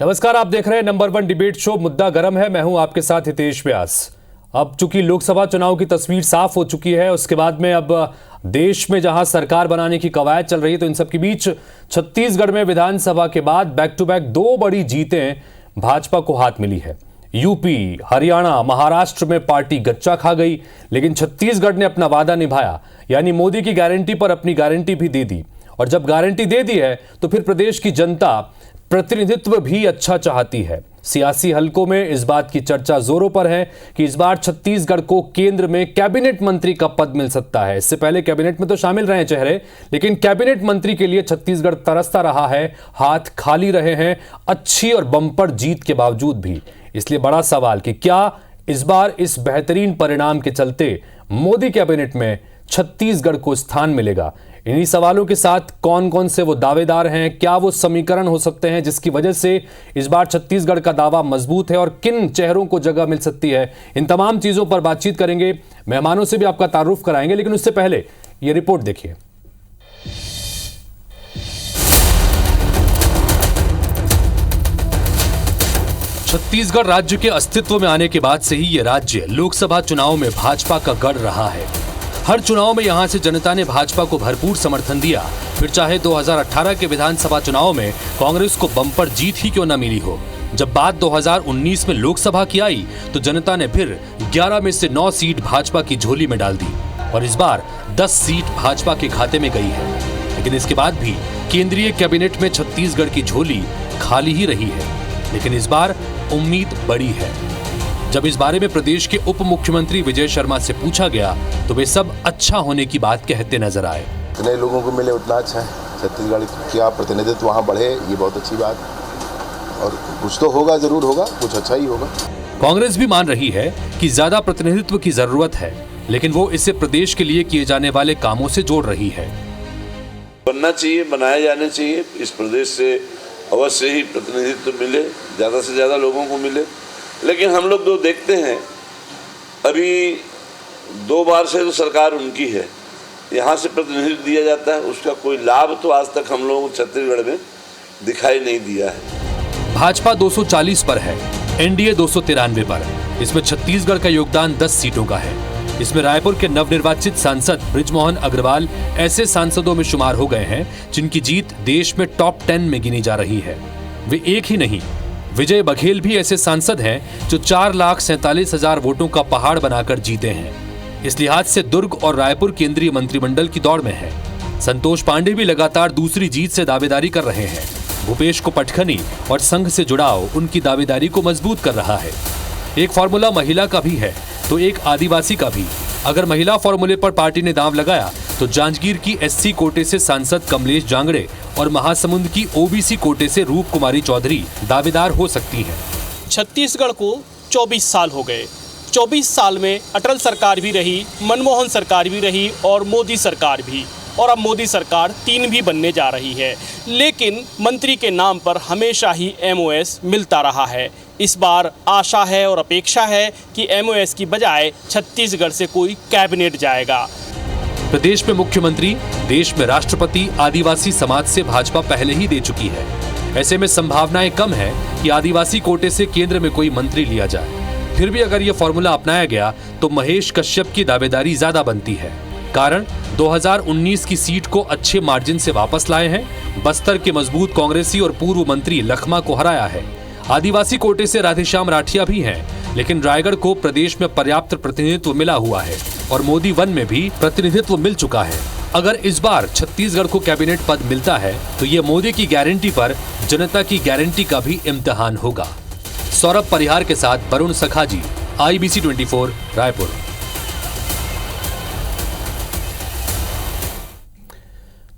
नमस्कार, आप देख रहे हैं नंबर 1 डिबेट शो। मुद्दा गर्म है। मैं हूं आपके साथ हितेश व्यास। अब चूंकि लोकसभा चुनाव की तस्वीर साफ हो चुकी है, उसके बाद में अब देश में जहां सरकार बनाने की कवायद चल रही है, तो इन सब के बीच छत्तीसगढ़ में विधानसभा के बाद बैक टू बैक 2 बड़ी जीतें भाजपा को हाथ मिली है। यूपी, हरियाणा, महाराष्ट्र में पार्टी गच्चा खा गई, लेकिन छत्तीसगढ़ ने अपना वादा निभाया, यानी मोदी की गारंटी पर अपनी गारंटी भी दे दी। और जब गारंटी दे दी है तो फिर प्रदेश की जनता प्रतिनिधित्व भी अच्छा चाहती है। सियासी हलकों में इस बात की चर्चा जोरों पर है कि इस बार छत्तीसगढ़ को केंद्र में कैबिनेट मंत्री का पद मिल सकता है। इससे पहले कैबिनेट में तो शामिल रहे चेहरे, लेकिन कैबिनेट मंत्री के लिए छत्तीसगढ़ तरसता रहा है, हाथ खाली रहे हैं अच्छी और बम्पर जीत के बावजूद भी। इसलिए बड़ा सवाल कि क्या इस बार इस बेहतरीन परिणाम के चलते मोदी कैबिनेट में छत्तीसगढ़ को स्थान मिलेगा। इन्हीं सवालों के साथ कौन कौन से वो दावेदार हैं, क्या वो समीकरण हो सकते हैं जिसकी वजह से इस बार छत्तीसगढ़ का दावा मजबूत है, और किन चेहरों को जगह मिल सकती है, इन तमाम चीजों पर बातचीत करेंगे। मेहमानों से भी आपका तारुफ कराएंगे, लेकिन उससे पहले ये रिपोर्ट देखिए। छत्तीसगढ़ राज्य के अस्तित्व में आने के बाद से ही ये राज्य लोकसभा चुनाव में भाजपा का गढ़ रहा है। हर चुनाव में यहां से जनता ने भाजपा को भरपूर समर्थन दिया, फिर चाहे 2018 के विधानसभा चुनाव में कांग्रेस को बम्पर जीत ही क्यों न मिली हो। जब बात 2019 में लोकसभा की आई तो जनता ने फिर 11 में से 9 सीट भाजपा की झोली में डाल दी, और इस बार 10 सीट भाजपा के खाते में गई है। लेकिन इसके बाद भी केंद्रीय कैबिनेट में छत्तीसगढ़ की झोली खाली ही रही है। लेकिन इस बार उम्मीद बड़ी है। जब इस बारे में प्रदेश के उप मुख्यमंत्री विजय शर्मा से पूछा गया तो वे सब अच्छा होने की बात कहते नजर आए। जितने लोगों को मिले उतना अच्छा है। छत्तीसगढ़ का प्रतिनिधित्व वहाँ बढ़े, ये बहुत अच्छी बात, और कुछ तो होगा, जरूर होगा, कुछ अच्छा ही होगा। कांग्रेस भी मान रही है कि ज्यादा प्रतिनिधित्व की जरूरत है, लेकिन वो इसे प्रदेश के लिए किए जाने वाले कामों से जोड़ रही है। बनना चाहिए, बनाए जाने चाहिए। इस प्रदेश से अवश्य ही प्रतिनिधित्व मिले, ज्यादा से ज्यादा लोगों को मिले। लेकिन हम लोग जो देखते हैं, अभी 2 बार से तो सरकार उनकी है, यहाँ से प्रतिनिधित्व दिया जाता है, उसका कोई लाभ तो आज तक हम लोगों को छत्तीसगढ़ में दिखाई नहीं दिया है। भाजपा 240 पर है, एनडीए 293 पर। इसमें छत्तीसगढ़ का योगदान 10 सीटों का है। इसमें रायपुर के नवनिर्वाचित सांसद बृजमोहन अग्रवाल ऐसे सांसदों में शुमार हो गए हैं जिनकी जीत देश में टॉप 10 में गिनी जा रही है। वे एक ही नहीं, विजय बघेल भी ऐसे सांसद हैं जो 4,47,000 वोटों का पहाड़ बनाकर जीते हैं। इस लिहाज से दुर्ग और रायपुर केंद्रीय मंत्रिमंडल की दौड़ में है। संतोष पांडे भी लगातार दूसरी जीत से दावेदारी कर रहे हैं। भूपेश को पटखनी और संघ से जुड़ाव उनकी दावेदारी को मजबूत कर रहा है। एक फॉर्मूला महिला का भी है तो एक आदिवासी का भी। अगर महिला फॉर्मूले पर पार्टी ने दांव लगाया तो जांजगीर की एससी कोटे से सांसद कमलेश जांगड़े और महासमुंद की ओबीसी कोटे से रूप कुमारी चौधरी दावेदार हो सकती हैं। छत्तीसगढ़ को 24 साल हो गए। 24 साल में अटल सरकार भी रही, मनमोहन सरकार भी रही और मोदी सरकार भी, और अब मोदी सरकार 3 भी बनने जा रही है। लेकिन मंत्री के नाम पर हमेशा ही एमओएस मिलता रहा है। इस बार आशा है और अपेक्षा है कि एमओएस की बजाय छत्तीसगढ़ से कोई कैबिनेट जाएगा। प्रदेश में मुख्यमंत्री, देश में राष्ट्रपति आदिवासी समाज से भाजपा पहले ही दे चुकी है। ऐसे में संभावनाएं कम है कि आदिवासी कोटे से केंद्र में कोई मंत्री लिया जाए। फिर भी अगर यह फॉर्मूला अपनाया गया तो महेश कश्यप की दावेदारी ज्यादा बनती है। कारण 2019 की सीट को अच्छे मार्जिन से वापस लाए हैं। बस्तर के मजबूत कांग्रेसी और पूर्व मंत्री लखमा को हराया है। आदिवासी कोटे से राधेश्याम राठिया भी हैं, लेकिन रायगढ़ को प्रदेश में पर्याप्त प्रतिनिधित्व मिला हुआ है और मोदी वन में भी प्रतिनिधित्व मिल चुका है। अगर इस बार छत्तीसगढ़ को कैबिनेट पद मिलता है तो ये मोदी की गारंटी पर जनता की गारंटी का भी इम्तिहान होगा। सौरभ परिहार के साथ वरुण सखाजी, IBC 24 रायपुर।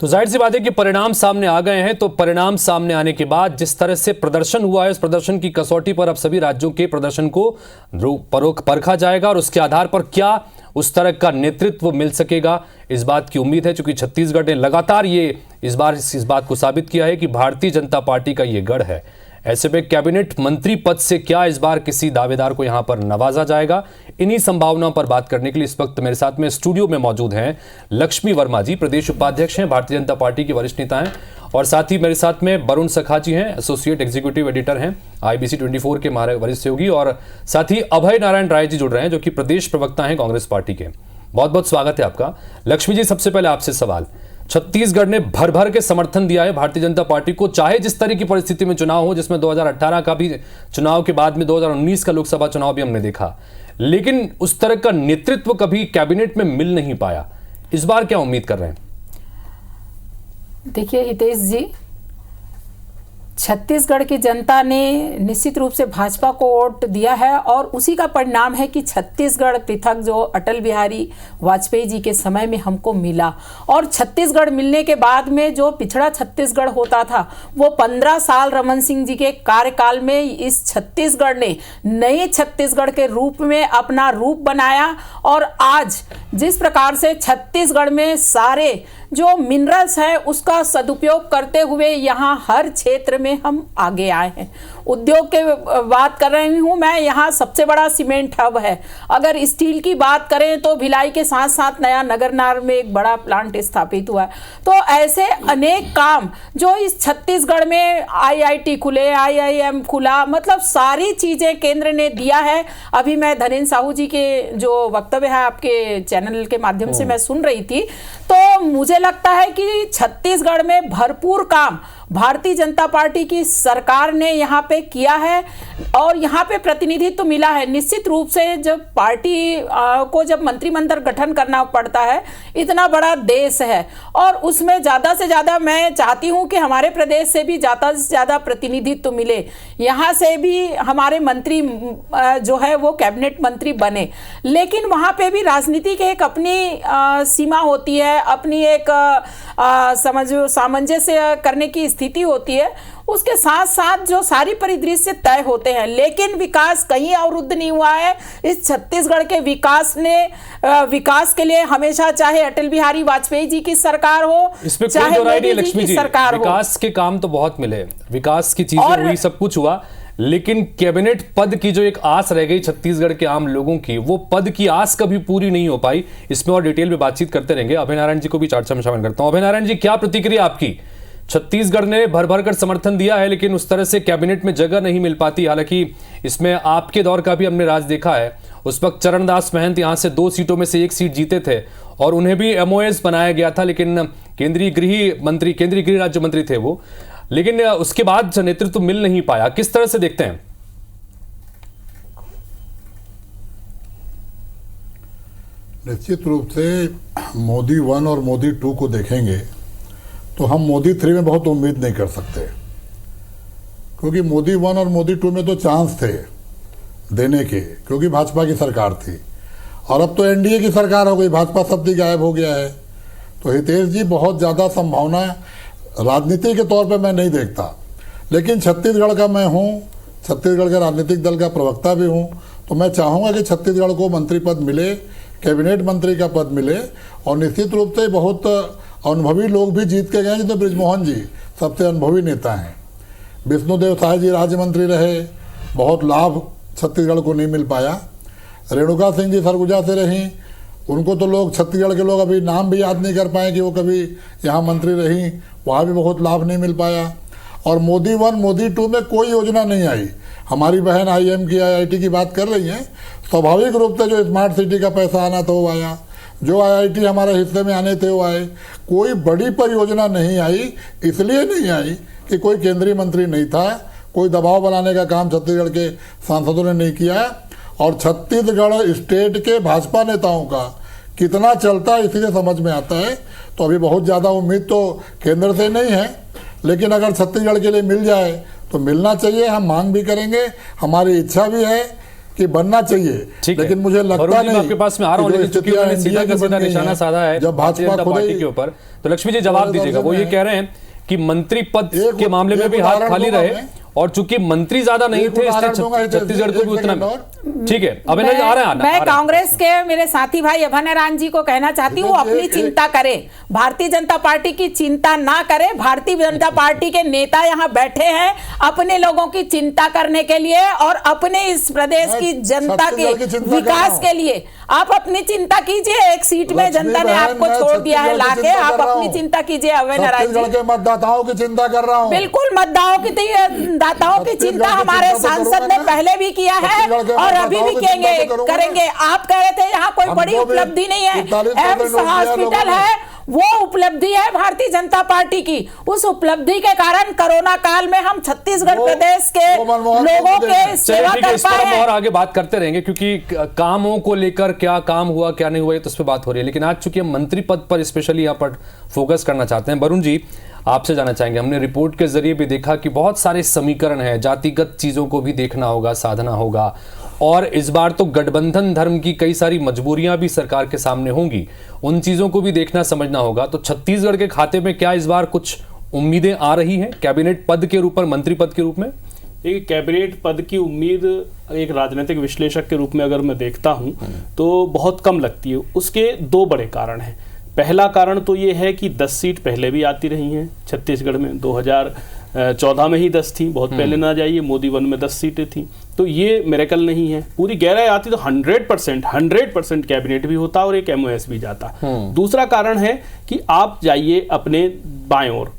तो जाहिर सी बात है कि परिणाम सामने आ गए हैं। तो परिणाम सामने आने के बाद जिस तरह से प्रदर्शन हुआ है, उस प्रदर्शन की कसौटी पर अब सभी राज्यों के प्रदर्शन को परखा जाएगा, और उसके आधार पर क्या उस तरह का नेतृत्व मिल सकेगा, इस बात की उम्मीद है। क्योंकि छत्तीसगढ़ ने लगातार इस बात को साबित किया है कि भारतीय जनता पार्टी का ये गढ़ है। ऐसे में कैबिनेट मंत्री पद से क्या इस बार किसी दावेदार को यहां पर नवाजा जाएगा, इन्हीं संभावनाओं पर बात करने के लिए इस वक्त मेरे साथ में स्टूडियो में मौजूद हैं लक्ष्मी वर्मा जी, प्रदेश उपाध्यक्ष हैं, भारतीय जनता पार्टी के वरिष्ठ नेता हैं, और साथ ही मेरे साथ में वरुण सखाजी हैं, एसोसिएट एग्जीक्यूटिव एडिटर हैं IBC 24 के हमारे वरिष्ठ सहयोगी, और साथ ही अभय नारायण राय जी जुड़ रहे हैं जो कि प्रदेश प्रवक्ता हैं कांग्रेस पार्टी के। बहुत बहुत स्वागत है आपका। लक्ष्मी जी, सबसे पहले आपसे सवाल, छत्तीसगढ़ ने भर भर के समर्थन दिया है भारतीय जनता पार्टी को, चाहे जिस तरह की परिस्थिति में चुनाव हो, जिसमें 2018 का भी चुनाव के बाद में 2019 का लोकसभा चुनाव भी हमने देखा, लेकिन उस तरह का नेतृत्व कभी कैबिनेट में मिल नहीं पाया। इस बार क्या उम्मीद कर रहे हैं? देखिए हितेश जी, छत्तीसगढ़ की जनता ने निश्चित रूप से भाजपा को वोट दिया है और उसी का परिणाम है कि छत्तीसगढ़ पृथक जो अटल बिहारी वाजपेयी जी के समय में हमको मिला, और छत्तीसगढ़ मिलने के बाद में जो पिछड़ा छत्तीसगढ़ होता था वो 15 साल रमन सिंह जी के कार्यकाल में इस छत्तीसगढ़ ने नए छत्तीसगढ़ के रूप में अपना रूप बनाया। और आज जिस प्रकार से छत्तीसगढ़ में सारे जो मिनरल्स है उसका सदुपयोग करते हुए यहाँ हर क्षेत्र में हम आगे आए हैं। उद्योग के बात कर रही हूँ मैं, यहाँ सबसे बड़ा सीमेंट हब है। अगर स्टील की बात करें तो भिलाई के साथ साथ नया नगरनार में एक बड़ा प्लांट स्थापित हुआ है। तो ऐसे अनेक काम जो इस छत्तीसगढ़ में IIT खुले, IIM खुला, मतलब सारी चीज़ें केंद्र ने दिया है। अभी मैं धनेन्द्र साहू जी के जो वक्तव्य है आपके चैनल के माध्यम से मैं सुन रही थी, तो मुझे लगता है कि छत्तीसगढ़ में भरपूर काम भारतीय जनता पार्टी की सरकार ने यहाँ पे किया है और यहाँ पे प्रतिनिधित्व तो मिला है। निश्चित रूप से जब पार्टी को जब मंत्रिमंडल गठन करना पड़ता है, इतना बड़ा देश है और उसमें ज़्यादा से ज़्यादा मैं चाहती हूँ कि हमारे प्रदेश से भी ज़्यादा से ज़्यादा प्रतिनिधित्व तो मिले, यहाँ से भी हमारे मंत्री जो है वो कैबिनेट मंत्री बने। लेकिन वहाँ पे भी राजनीति की एक अपनी सीमा होती है, अपनी एक सामंजस्य करने की स्थिति होती है। उसके साथ साथ जो सारी परिदृश्य तय होते हैं, लेकिन विकास कहीं अवरुद्ध नहीं हुआ है। इस छत्तीसगढ़ के विकास के लिए हमेशा, चाहे अटल बिहारी वाजपेयी जी की सरकार हो, चाहे मोदी जी की सरकार हो, विकास के काम तो बहुत मिले, विकास की चीजें हुई, सब कुछ हुआ, लेकिन कैबिनेट पद की जो एक आस रह गई छत्तीसगढ़ के आम लोगों की, वो पद की आस कभी पूरी नहीं हो पाई। इसमें और डिटेल में बातचीत करते रहेंगे। अभय नारायण जी को भी चर्चा में शामिल करता हूं। अभय नारायण जी, क्या प्रतिक्रिया आपकी? छत्तीसगढ़ ने भर भर कर समर्थन दिया है, लेकिन उस तरह से कैबिनेट में जगह नहीं मिल पाती। हालांकि इसमें आपके दौर का भी हमने राज देखा है। उस वक्त चरणदास महंत यहां से 2 सीटों में से 1 सीट जीते थे और उन्हें भी MOS बनाया गया था, लेकिन केंद्रीय गृह राज्य मंत्री थे वो, लेकिन उसके बाद नेतृत्व मिल नहीं पाया। किस तरह से देखते हैं? निश्चित रूप से मोदी 1 और मोदी 2 को देखेंगे तो हम मोदी 3 में बहुत उम्मीद नहीं कर सकते, क्योंकि मोदी 1 और मोदी 2 में तो चांस थे देने के, क्योंकि भाजपा की सरकार थी। और अब तो NDA की सरकार हो गई, भाजपा शब्द ही गायब हो गया है। तो हितेश जी, बहुत ज़्यादा संभावना राजनीति के तौर पे मैं नहीं देखता। लेकिन छत्तीसगढ़ का मैं हूँ, छत्तीसगढ़ के राजनीतिक दल का प्रवक्ता भी हूँ, तो मैं चाहूँगा कि छत्तीसगढ़ को मंत्री पद मिले, कैबिनेट मंत्री का पद मिले। और निश्चित रूप से बहुत अनुभवी लोग भी जीत के गए, जिसमें बृजमोहन जी सबसे अनुभवी नेता हैं। विष्णुदेव साय जी राज्य मंत्री रहे, बहुत लाभ छत्तीसगढ़ को नहीं मिल पाया। रेणुका सिंह जी सरगुजा से रहीं, उनको तो लोग, छत्तीसगढ़ के लोग अभी नाम भी याद नहीं कर पाए कि वो कभी यहाँ मंत्री रहीं, वहाँ भी बहुत लाभ नहीं मिल पाया। और मोदी 1 मोदी 2 में कोई योजना नहीं आई। हमारी बहन IIM की IIT की बात कर रही हैं, स्वाभाविक रूप से जो स्मार्ट सिटी का पैसा आना था वो आया, जो IIT हमारे हिस्से में आने थे वो आए। कोई बड़ी परियोजना नहीं आई, इसलिए नहीं आई कि कोई केंद्रीय मंत्री नहीं था, कोई दबाव बनाने का काम छत्तीसगढ़ के सांसदों ने नहीं किया। और छत्तीसगढ़ स्टेट के भाजपा नेताओं का कितना चलता है इसीलिए समझ में आता है। तो अभी बहुत ज़्यादा उम्मीद तो केंद्र से नहीं है, लेकिन अगर छत्तीसगढ़ के लिए मिल जाए तो मिलना चाहिए। हम मांग भी करेंगे, हमारी इच्छा भी है कि बनना चाहिए, लेकिन मुझे लगता नहीं। आपके पास में आ रहा हूं, लेकिन चूंकि उन्होंने सीधा का सीधा निशाना साधा है जब भाजपा पार्टी के ऊपर, तो लक्ष्मी जी जवाब दीजिएगा। वो ये कह रहे हैं कि मंत्री पद के मामले में भी हाथ खाली रहे और चूंकि मंत्री ज्यादा नहीं थे, छत्तीसगढ़ को भी उतना। ठीक है, अब मैं कांग्रेस के मेरे साथी भाई अभय नारायण जी को कहना चाहती हूँ, अपनी चिंता करे, भारतीय जनता पार्टी की चिंता ना करे। भारतीय जनता पार्टी के नेता यहाँ बैठे हैं अपने लोगों की चिंता करने के लिए और अपने इस प्रदेश की जनता के विकास के लिए। आप अपनी चिंता कीजिए, एक सीट में लक्ष्मी जनता ने बहन, आपको मैं छोड़ दिया है छत्तीसगढ़ की लाके, चिंता आप कर रहा अपनी हूं। चिंता कीजिए अभय नारायण छत्तीसगढ़ जी। के मतदाताओं की चिंता कर रहा हूँ। बिल्कुल दाताओं की छत्तीसगढ़ चिंता की हमारे चिंता तो सांसद करूंगा ने ना। पहले भी किया है छत्तीसगढ़ के और अभी भी मतदाताओं की चिंता करेंगे तो करूंगा ना। करेंगे। आप कह रहे थे यहाँ कोई बड़ी हमको भी उपलब्धि नहीं है, 43 एम्स नोट दिया हॉस्पिटल लोगों ने। है, वो उपलब्धि है भारतीय जनता पार्टी की। उस उपलब्धि के कारण कोरोना काल में हम छत्तीसगढ़ प्रदेश के लोगों के सेवा चलिए ठीक है, कर इस पर पाए हम हैं। और आगे बात करते रहेंगे क्योंकि कामों को लेकर क्या काम हुआ क्या नहीं हुआ ये तो उस पर बात हो रही है, लेकिन आज चूंकि हम मंत्री पद पर स्पेशली यहाँ पर फोकस करना चाहते हैं, वरुण जी आपसे जानना चाहेंगे। हमने रिपोर्ट के जरिए भी देखा कि बहुत सारे समीकरण हैं, जातिगत चीजों को भी देखना होगा, साधना होगा, और इस बार तो गठबंधन धर्म की कई सारी मजबूरियां भी सरकार के सामने होंगी, उन चीजों को भी देखना समझना होगा। तो छत्तीसगढ़ के खाते में क्या इस बार कुछ उम्मीदें आ रही हैं कैबिनेट पद के रूप पर, मंत्री पद के रूप में? एक कैबिनेट पद की उम्मीद एक राजनीतिक विश्लेषक के रूप में अगर मैं देखता हूं तो बहुत कम लगती है। उसके दो बड़े कारण हैं। पहला कारण तो ये है कि 10 सीट पहले भी आती रही हैं छत्तीसगढ़ में, 2014 में ही 10 थी, बहुत पहले ना जाइए, मोदी 1 में 10 सीटें थी, तो ये मिरेकल नहीं है। पूरी 11 आती तो 100% कैबिनेट भी होता और एक MOS भी जाता। दूसरा कारण है कि आप जाइए अपने बाएं ओर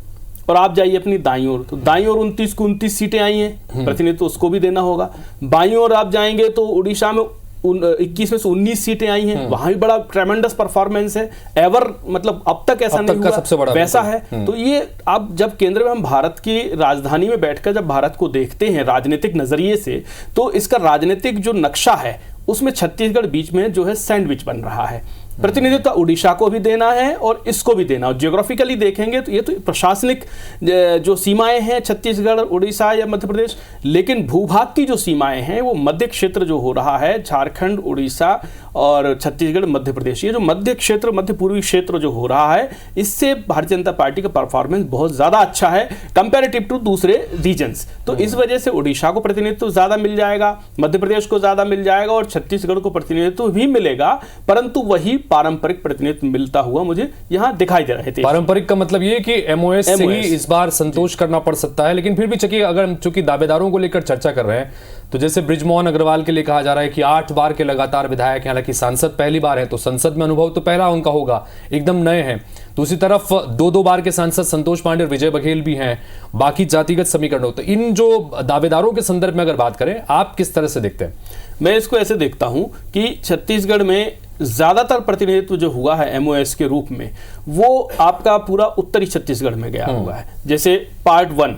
और आप जाइए अपनी दाईं ओर, तो दाईं ओर 29 को 29 सीटें आई हैं, प्रतिनिधित्व उसको भी देना होगा। बाईं ओर आप जाएंगे तो उड़ीसा में 21 में से 19 सीटें आई हैं, वहां भी बड़ा ट्रेमेंडस परफॉर्मेंस है, एवर मतलब अब तक ऐसा नहीं हुआ, सबसे बड़ा वैसा है। तो ये अब जब केंद्र में हम भारत की राजधानी में बैठकर जब भारत को देखते हैं राजनीतिक नजरिए से, तो इसका राजनीतिक जो नक्शा है उसमें छत्तीसगढ़ बीच में जो है सैंडविच बन रहा है। प्रतिनिधित्व उड़ीसा को भी देना है और इसको भी देना। और जियोग्राफिकली देखेंगे तो ये तो प्रशासनिक जो सीमाएं हैं छत्तीसगढ़, उड़ीसा या मध्य प्रदेश, लेकिन भूभाग की जो सीमाएं हैं वो मध्य क्षेत्र जो हो रहा है, झारखंड, उड़ीसा और छत्तीसगढ़, मध्य प्रदेश, ये जो मध्य क्षेत्र, मध्य पूर्वी क्षेत्र जो हो रहा है, इससे भारतीय जनता पार्टी का परफॉर्मेंस बहुत ज्यादा अच्छा है कंपैरेटिव टू दूसरे रीजन्स। तो इस वजह से उड़ीसा को प्रतिनिधित्व ज्यादा मिल जाएगा, मध्य प्रदेश को ज्यादा मिल जाएगा और छत्तीसगढ़ को प्रतिनिधित्व भी मिलेगा, परंतु वही पारंपरिक प्रतिनिधित्व मिलता हुआ मुझे यहाँ दिखाई दे रहे थे। पारंपरिक का मतलब ये कि MOS से ही इस बार संतोष करना पड़ सकता है, लेकिन फिर भी चूंकि अगर हम चूंकि दावेदारों को लेकर चर्चा कर रहे हैं, तो जैसे बृजमोहन अग्रवाल के लिए कहा जा रहा है कि 8 बार के लगातार विधायक, हालांकि सांसद पहली बार है तो संसद में अनुभव तो पहला उनका होगा, एकदम नए हैं। दूसरी तरफ 2 बार के सांसद संतोष पांडे और विजय बघेल भी हैं, बाकी जातिगत समीकरण। तो इन जो दावेदारों के संदर्भ में अगर बात करें, आप किस तरह से देखते हैं? मैं इसको ऐसे देखता हूं कि छत्तीसगढ़ में ज्यादातर प्रतिनिधित्व जो हुआ है MOS के रूप में, वो आपका पूरा उत्तरी छत्तीसगढ़ में गया हुआ है। जैसे पार्ट 1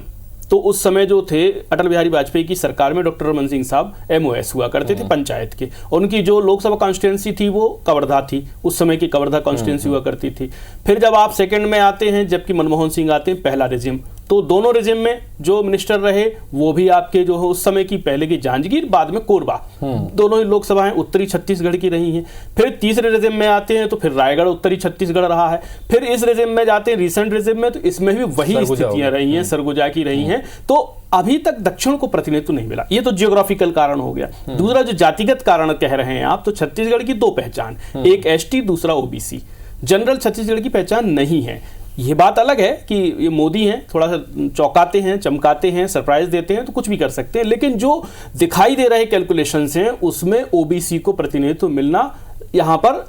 तो उस समय जो थे अटल बिहारी वाजपेयी की सरकार में डॉक्टर रमन सिंह साहब MOS हुआ करते थे पंचायत के, उनकी जो लोकसभा कॉन्स्टिट्यूंसी थी वो कवर्धा थी, उस समय की कवर्धा कॉन्स्टिट्यूंसी हुआ करती थी। फिर जब आप सेकंड में आते हैं, जबकि मनमोहन सिंह आते हैं पहला रेजिम, तो दोनों रेजिम में जो मिनिस्टर रहे वो भी आपके जो है उस समय की पहले की जांजगीर, बाद में कोरबा, दोनों ही लोकसभाएं उत्तरी छत्तीसगढ़ की रही हैं। फिर तीसरे रेजिम में आते हैं तो फिर रायगढ़ उत्तरी छत्तीसगढ़ रहा है। फिर इस रेजिम में जाते हैं रिसेंट रेजिम में, तो इसमें भी वही स्थितियां रही हैं, सरगुजा की रही हैं। तो अभी तक दक्षिण को प्रतिनिधित्व नहीं मिला, ये तो जियोग्राफिकल कारण हो गया। दूसरा जो जातिगत कारण कह रहे हैं आप, तो छत्तीसगढ़ की 2 पहचान, एक ST, दूसरा OBC। जनरल छत्तीसगढ़ की पहचान नहीं है। ये बात अलग है कि ये मोदी हैं, थोड़ा सा चौंकाते हैं, चमकाते हैं, सरप्राइज देते हैं, तो कुछ भी कर सकते हैं, लेकिन जो दिखाई दे रहे कैलकुलेशंस हैं उसमें OBC को प्रतिनिधित्व मिलना यहाँ पर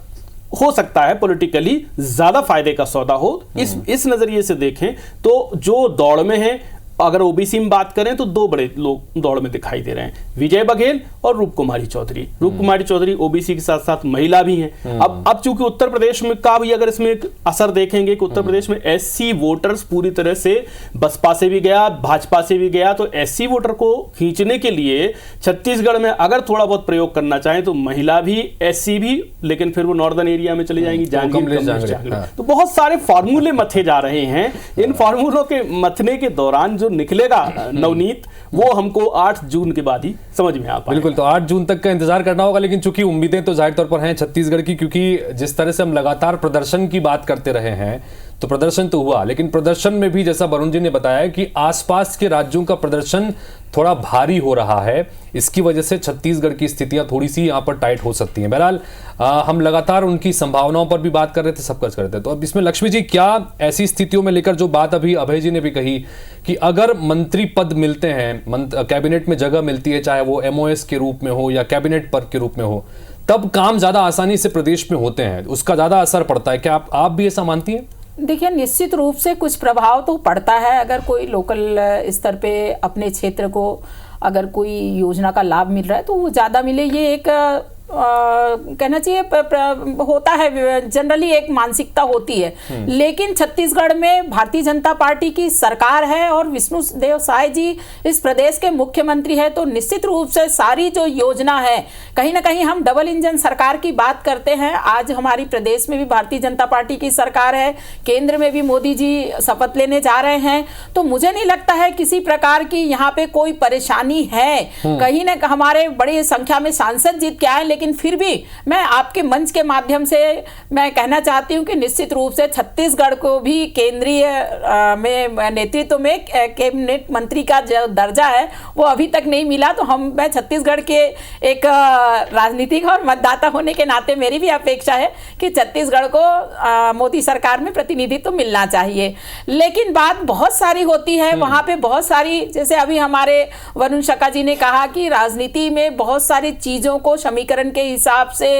हो सकता है पॉलिटिकली ज्यादा फायदे का सौदा हो। इस नजरिए से देखें तो जो दौड़ में है, अगर OBC में बात करें तो 2 बड़े लोग दौड़ में दिखाई दे रहे हैं, विजय बघेल और रूप कुमारी चौधरी। रूप कुमारी चौधरी OBC के साथ साथ महिला भी हैं। अब चूंकि उत्तर प्रदेश में का भी अगर इसमें एक असर देखेंगे कि उत्तर प्रदेश में SC वोटर्स पूरी तरह से बसपा से भी गया, भाजपा से भी गया, तो SC वोटर को खींचने के लिए छत्तीसगढ़ में अगर थोड़ा बहुत प्रयोग करना चाहें तो महिला भी, SC भी, लेकिन फिर वो नॉर्दर्न एरिया में चली जाएंगी, जांजगीर। तो बहुत सारे फॉर्मूले मथे जा रहे हैं। इन फॉर्मूलों के मथने के दौरान जो निकलेगा नवनीत, वो हमको 8 जून के बाद ही समझ में आ पाएगा। बिल्कुल, तो 8 जून तक का इंतजार करना होगा, लेकिन चूंकि उम्मीदें तो जाहिर तौर पर हैं छत्तीसगढ़ की, क्योंकि जिस तरह से हम लगातार प्रदर्शन की बात करते रहे हैं, तो प्रदर्शन तो हुआ, लेकिन प्रदर्शन में भी जैसा वरुण जी ने बताया कि आसपास के राज्यों का प्रदर्शन थोड़ा भारी हो रहा है। इसकी वजह से छत्तीसगढ़ की स्थितियां थोड़ी सी यहाँ पर टाइट हो सकती हैं। बहरहाल हम लगातार उनकी संभावनाओं पर भी बात कर रहे थे, सब कुछ कर रहे थे। तो अब इसमें लक्ष्मी जी, क्या ऐसी स्थितियों में लेकर जो बात अभी अभय जी ने भी कही कि अगर मंत्री पद मिलते हैं, कैबिनेट में जगह मिलती है, चाहे वो MOS के रूप में हो या कैबिनेट पद के रूप में हो, तब काम ज्यादा आसानी से प्रदेश में होते हैं, उसका ज्यादा असर पड़ता है। क्या आप भी ऐसा मानती हैं? देखिए, निश्चित रूप से कुछ प्रभाव तो पड़ता है। अगर कोई लोकल स्तर पे अपने क्षेत्र को अगर कोई योजना का लाभ मिल रहा है तो वो ज़्यादा मिले, ये एक कहना चाहिए होता है, जनरली एक मानसिकता होती है। लेकिन छत्तीसगढ़ में भारतीय जनता पार्टी की सरकार है और विष्णुदेव साय जी इस प्रदेश के मुख्यमंत्री है, तो निश्चित रूप से सारी जो योजना है, कहीं ना कहीं हम डबल इंजन सरकार की बात करते हैं। आज हमारी प्रदेश में भी भारतीय जनता पार्टी की सरकार है, केंद्र में भी मोदी जी शपथ लेने जा रहे हैं, तो मुझे नहीं लगता है किसी प्रकार की यहाँ पे कोई परेशानी है। कहीं ना हमारे बड़ी संख्या में सांसद जीत के आए, लेकिन फिर भी मैं आपके मंच के माध्यम से मैं कहना चाहती हूं कि निश्चित रूप से छत्तीसगढ़ को भी केंद्रीय में नेतृत्व में कैबिनेट मंत्री का जो दर्जा है वो अभी तक नहीं मिला। तो मैं छत्तीसगढ़ के एक राजनीतिक और मतदाता होने के नाते मेरी भी अपेक्षा है कि छत्तीसगढ़ को मोदी सरकार में प्रतिनिधित्व तो मिलना चाहिए। लेकिन बात बहुत सारी होती है वहां पे, बहुत सारी, जैसे अभी हमारे वरुण शक्का जी ने कहा कि राजनीति में बहुत सारी चीजों को समीकरण के हिसाब से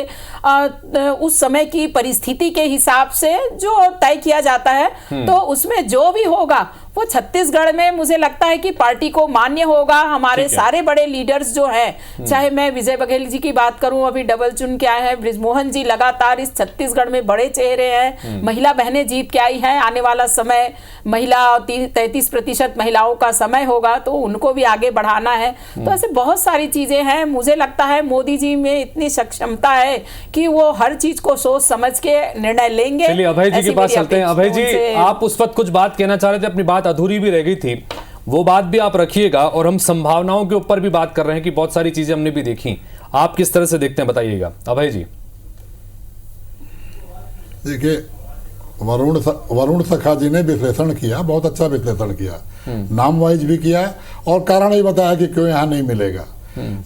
उस समय की परिस्थिति के हिसाब से जो तय किया जाता है, तो उसमें जो भी होगा वो छत्तीसगढ़ में मुझे लगता है कि पार्टी को मान्य होगा। हमारे सारे बड़े लीडर्स जो हैं, चाहे मैं विजय बघेल जी की बात करूं, अभी डबल चुन के आए हैं, बृजमोहन जी लगातार इस छत्तीसगढ़ में बड़े चेहरे हैं, महिला बहनें जीत के आई हैं। आने वाला समय महिला 33% महिलाओं का समय होगा, तो उनको भी आगे बढ़ाना है। तो ऐसे बहुत सारी चीजें हैं। मुझे लगता है मोदी जी में इतनी सक्षमता है कि वो हर चीज को सोच समझ के निर्णय लेंगे। चलिए अभय जी के पास चलते हैं। अभय जी, आप उस वक्त कुछ बात कहना चाह रहे थे, अपनी बात अधूरी भी रह गई थी, वो बात भी आप रखिएगा। और हम संभावनाओं के ऊपर भी बात कर रहे हैं कि बहुत सारी चीजें हमने भी देखी, आप किस तरह से देखते हैं बताइएगा अभय जी। देखिए, वरुण सखा जी ने विश्लेषण किया, बहुत अच्छा विश्लेषण किया, नाम वाइज भी किया और कारण ही बताया कि क्यों यहाँ नहीं मिलेगा।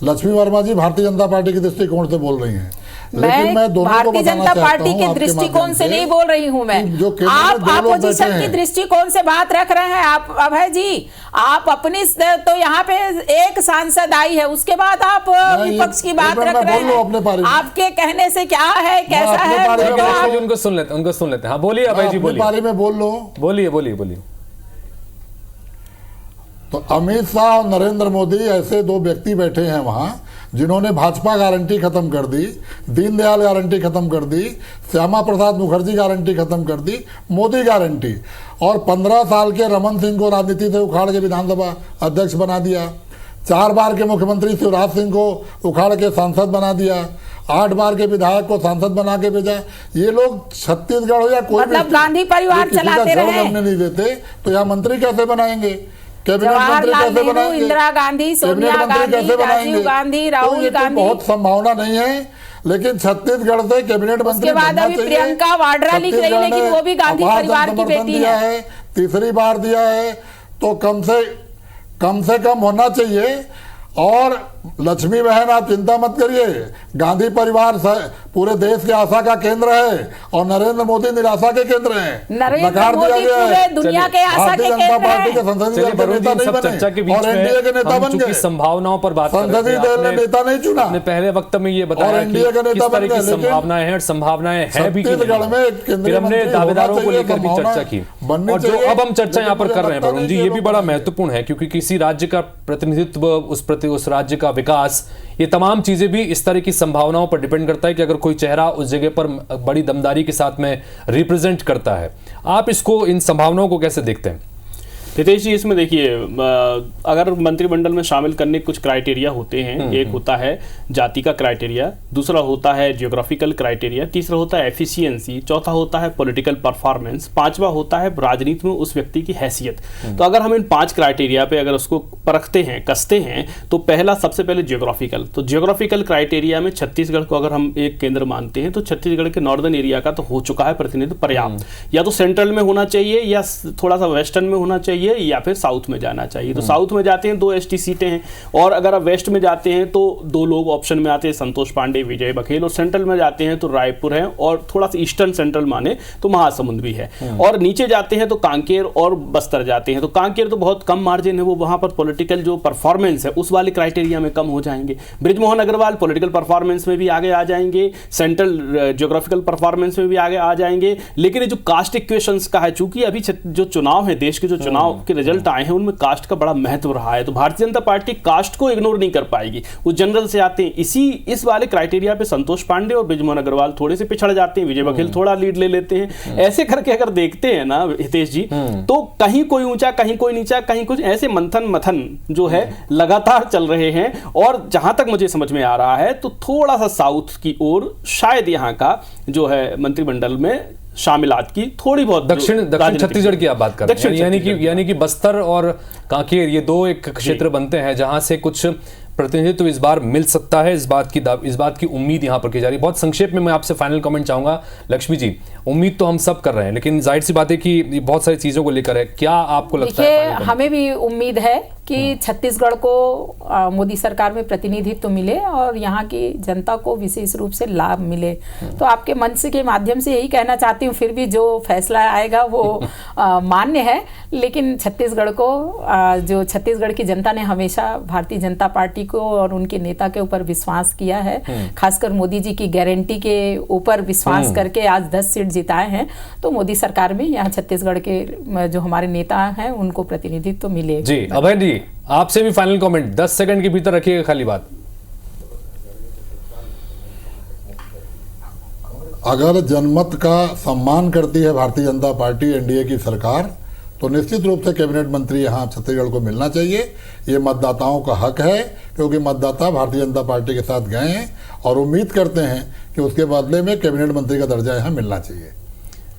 लक्ष्मी वर्मा जी भारतीय जनता पार्टी के दृष्टिकोण से बोल रही हैं, लेकिन मैं दोनों को भारतीय जनता पार्टी के दृष्टिकोण से नहीं बोल रही हूं मैं, आप अपोजिशन की दृष्टिकोण से बात रख रहे हैं। आप अभय जी, आप अपनी तो यहाँ पे एक सांसद आई है, उसके बाद आप विपक्ष की बात रख रहे हैं। आपके कहने से क्या है, कैसा है, उनको सुन लेते हैं। हाँ बोलिए अभय जी, बोलिए। बारे में बोल लो, बोलिए। तो अमित शाह और नरेंद्र मोदी ऐसे दो व्यक्ति बैठे हैं वहां जिन्होंने भाजपा गारंटी खत्म कर दी, दीनदयाल गारंटी खत्म कर दी, श्यामा प्रसाद मुखर्जी गारंटी खत्म कर दी, मोदी गारंटी, और 15 साल के रमन सिंह को राजनीति से उखाड़ के विधानसभा अध्यक्ष बना दिया, 4 बार के मुख्यमंत्री शिवराज सिंह को उखाड़ के सांसद बना दिया, 8 बार के विधायक को सांसद बना के भेजा। ये लोग छत्तीसगढ़ हो या कोई मतलब गांधी परिवार चलाते रहे, नहीं देते तो यहाँ मंत्री कैसे बनाएंगे, जवाहरलाल नेहरू, इंदिरा गांधी, सोनिया गांधी, राजीव गांधी, राहुल गांधी। बहुत संभावना नहीं है, लेकिन छत्तीसगढ़ से कैबिनेट मंत्री बाद अभी प्रियंका वाड्रा लिख रही, लेकिन वो भी गांधी परिवार की बेटी है। तीसरी बार दिया है, तो कम से कम होना चाहिए। और लक्ष्मी बहन, आप चिंता मत करिए, गांधी परिवार पूरे देश के आशा का केंद्र है और नरेंद्र मोदी निराशा के केंद्र हैं। नकार दिया गया है, दुनिया के आशा के जनता पार्टी के संसदीय दल के नेता नहीं बने और एनडीए के नेता बन गए। संभावनाओं पर बात, संसदीय दल ने नेता नहीं चुना। आपने पहले वक्त में ये बताया कि किस तरह की संभावनाएं हैं और संभावनाएं हैं भी, फिर हमने दावेदारों को लेकर भी चर्चा की। और जो अब हम चर्चा यहाँ पर कर रहे हैं वरुण जी, ये भी बड़ा महत्वपूर्ण है, क्योंकि किसी राज्य का प्रतिनिधित्व, उस राज्य का विकास, ये तमाम चीजें भी इस तरह की संभावनाओं पर डिपेंड करता है कि अगर कोई चेहरा उस जगह पर बड़ी दमदारी के साथ में रिप्रेजेंट करता है। आप इसको, इन संभावनाओं को कैसे देखते हैं? रितेश जी, इसमें देखिए, अगर मंत्रिमंडल में शामिल करने कुछ क्राइटेरिया होते हैं, एक होता है जाति का क्राइटेरिया, दूसरा होता है जियोग्राफिकल क्राइटेरिया, तीसरा होता है एफिशिएंसी, चौथा होता है पॉलिटिकल परफॉर्मेंस, पांचवा होता है राजनीति में उस व्यक्ति की हैसियत। तो अगर हम इन 5 क्राइटेरिया पे अगर उसको परखते हैं, कसते हैं, तो पहला सबसे पहले जियोग्राफिकल। तो जियोग्राफिकल क्राइटेरिया में छत्तीसगढ़ को अगर हम एक केंद्र मानते हैं, तो छत्तीसगढ़ के नॉर्दर्न एरिया का तो हो चुका है प्रतिनिधित्व पर्याप्त, या तो सेंट्रल में होना चाहिए या थोड़ा सा वेस्टर्न में होना चाहिए, चाहिए या फिर साउथ में जाना चाहिए। तो साउथ में जाते हैं 2 एसटी सीटें हैं, और अगर आप वेस्ट में जाते हैं तो 2 लोग ऑप्शन में आते हैं, संतोष पांडे, विजय बघेल, और सेंट्रल में जाते हैं तो रायपुर है, और थोड़ा सा ईस्टर्न सेंट्रल माने तो महासमुंद भी है, और नीचे जाते हैं तो कांकेर और बस्तर जाते हैं। तो कांकेर तो बहुत कम मार्जिन है, वो वहां पर पॉलिटिकल जो परफॉर्मेंस है उस वाले क्राइटेरिया में कम हो जाएंगे। बृजमोहन अग्रवाल पॉलिटिकल परफॉर्मेंस में भी आगे आ जाएंगे, सेंट्रल ज्योग्राफिकल परफॉर्मेंस में भी आगे आ जाएंगे। लेकिन ये जो कास्ट इक्वेशंस का है, चूंकि अभी जो चुनाव है, देश के जो चुनाव के रिजल्ट आए हैं उनमें कास्ट का बड़ा महत्व रहा है, तो भारतीय जनता पार्टी कास्ट को इग्नोर नहीं कर पाएगी। वो जनरल से आते हैं, इस वाले क्राइटेरिया पे संतोष पांडे और बृजमोहन अग्रवाल थोड़े से पिछड़ जाते हैं, विजय बघेल थोड़ा लीड ले लेते हैं। ऐसे करके अगर देखते हैं ना हितेश जी, तो कहीं कोई ऊंचा, कहीं कोई नीचा, कहीं कुछ ऐसे मंथन जो है लगातार चल रहे हैं। और जहां तक मुझे समझ में आ रहा है तो थोड़ा सा साउथ की ओर शायद यहां का जो है मंत्रिमंडल में शामिलात की थोड़ी बहुत दक्षिण छत्तीसगढ़ की आप बात कर रहे हैं, यानी कि बस्तर और कांकेर ये 2 एक क्षेत्र बनते हैं जहां से कुछ प्रतिनिधित्व तो इस बार मिल सकता है। इस बात की उम्मीद यहां पर की जा रही है। बहुत संक्षेप में मैं आपसे फाइनल कमेंट चाहूंगा लक्ष्मी जी। उम्मीद तो हम सब कर रहे हैं, लेकिन जाहिर सी बात है कि बहुत सारी चीजों को लेकर है, क्या आपको लगता है? हमें भी उम्मीद है कि छत्तीसगढ़ को मोदी सरकार में प्रतिनिधित्व मिले और यहाँ की जनता को विशेष रूप से लाभ मिले। तो आपके मंच के माध्यम से यही कहना चाहती हूँ, फिर भी जो फैसला आएगा वो मान्य है, लेकिन छत्तीसगढ़ को जो छत्तीसगढ़ की जनता ने हमेशा भारतीय जनता पार्टी को और उनके नेता के ऊपर विश्वास किया है, खासकर मोदी जी की गारंटी के ऊपर विश्वास करके आज 10 सीट जिताए हैं। तो मोदी सरकार में यहाँ छत्तीसगढ़ के जो हमारे नेता हैं उनको प्रतिनिधित्व मिले। जी अभय जी, आपसे भी फाइनल कमेंट 10 सेकंड के भीतर रखिएगा खाली बात। अगर जनमत का सम्मान करती है भारतीय जनता पार्टी, एनडीए की सरकार, तो निश्चित रूप से कैबिनेट मंत्री यहाँ छत्तीसगढ़ को मिलना चाहिए। ये मतदाताओं का हक है, क्योंकि मतदाता भारतीय जनता पार्टी के साथ गए हैं और उम्मीद करते हैं कि उसके बदले में कैबिनेट मंत्री का दर्जा यहाँ मिलना चाहिए।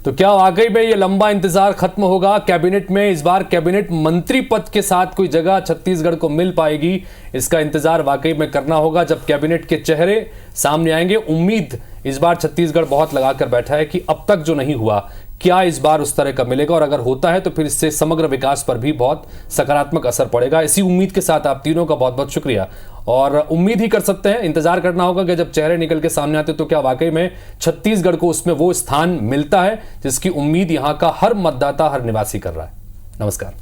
तो क्या वाकई में ये लंबा इंतजार खत्म होगा? कैबिनेट में इस बार कैबिनेट मंत्री पद के साथ कोई जगह छत्तीसगढ़ को मिल पाएगी? इसका इंतजार वाकई में करना होगा जब कैबिनेट के चेहरे सामने आएंगे। उम्मीद इस बार छत्तीसगढ़ बहुत लगाकर बैठा है कि अब तक जो नहीं हुआ, क्या इस बार उस तरह का मिलेगा, और अगर होता है तो फिर इससे समग्र विकास पर भी बहुत सकारात्मक असर पड़ेगा। इसी उम्मीद के साथ आप तीनों का बहुत बहुत शुक्रिया। और उम्मीद ही कर सकते हैं, इंतजार करना होगा कि जब चेहरे निकल के सामने आते तो क्या वाकई में छत्तीसगढ़ को उसमें वो स्थान मिलता है जिसकी उम्मीद यहाँ का हर मतदाता, हर निवासी कर रहा है। नमस्कार।